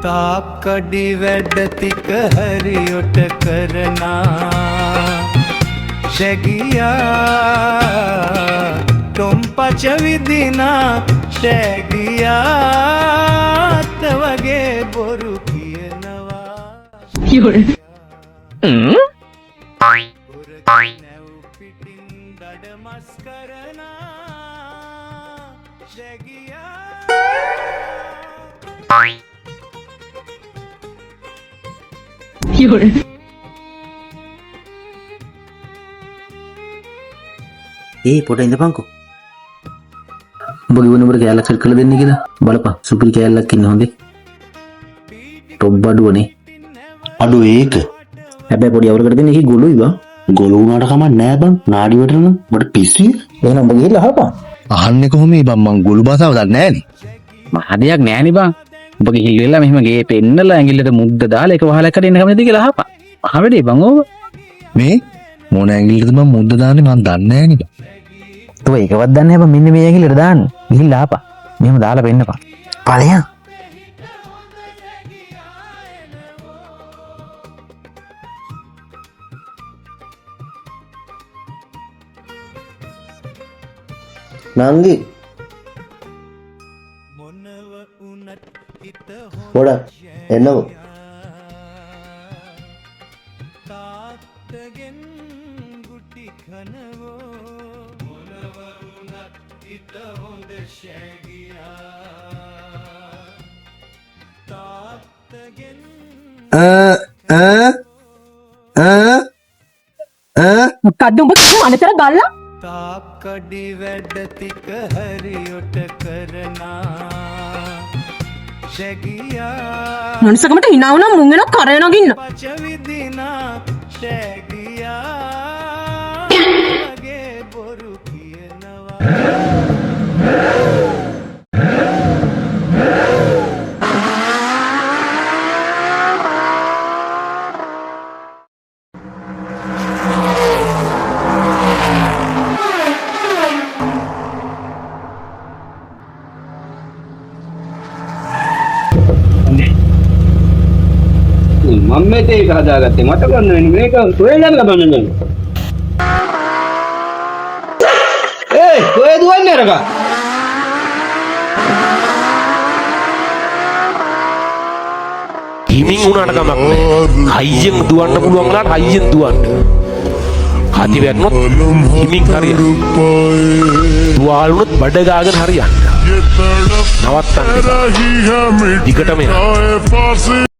තාක්කඩි වැඩ ටික හරියට කරනා ශැගියා තොම්පච විදිනා ශැගියාත් වගේ බොරු කියනවා නැව් පිටින් දඩ මස් කරනා ශැගියා පොට ඉඳපන්කෝ. උඹ ගිවන උඹට කෑල්ලක් සෙට් කරලා දෙන්න කියලා බලපන්. සුපිරි කෑල්ලක් ඉන්න හොඳේ. ටොප් බඩුවනේ. අඩු ඒක. හැබැයි පොඩි අවුරකට දෙන්න එකේ ගොළුයි බං. ගොළු වුණාට කමක් නෑ බං. නාඩි වටන මට පිස්සුයි. එහෙනම් උඹ ගිහිල්ලා අහපන්. අහන්නේ කොහොමද බං? මං ගොළු භාෂාව දන්නේ නෑනේ. මහදයක් නෑනේ බං. උඹ ගිහිල්ලා මෙහෙම ගේ පෙන්නලා ඇඟිල්ලට මුද්ද දාලා එක වහලක් කඩේන්න කැමතිද කියලා අහපන්. අහවෙඩේ බං ඕක. මේ මොන ඇඟිල්ලද මම මුද්ද දාන්නේ මං දන්නේ නෑනේ බං. තෝ ඒකවත් දන්නේ නැහැ බං. මෙන්න මේ ඇඟිල්ලට දාන්න. ගිහිල්ලා අහපන්. මෙහෙම දාලා පෙන්නපන්. ඵලයන්. නංගි පොඩ එන්නකො. තාත්තගෙන් ගුටි කනවෝ මොනවරුණත් හිත හොඳ ශැගියා තාත්තගෙන් මොකද්ද උඹ අනතර ගල්ලා තාක්කඩි වැඩ ටික හරියට කරනා ශැගියා මනුස්සකමට hina වුණා මුන් වෙන කරේ නගින්න පච විදිනා ශැගියා වගේ බොරු කියනවා මම මේක හදාගත්තේ මට ගන්න වෙන්නේ මේක සොයන්න ලබන්න නෑ. ඒයි කොහෙද දුවන්නේ අරක? හිමින් උනාට කමක් නෑ. හයියෙන් දුවන්න පුළුවන් වුණාට හයියෙන් දුවන්න. හදි වැටුනොත් හිමින් හරියන්න. දුවාලුනොත් බඩ ගාගෙන හරියන්න. නවත්තන්න. දිගටම යන්න.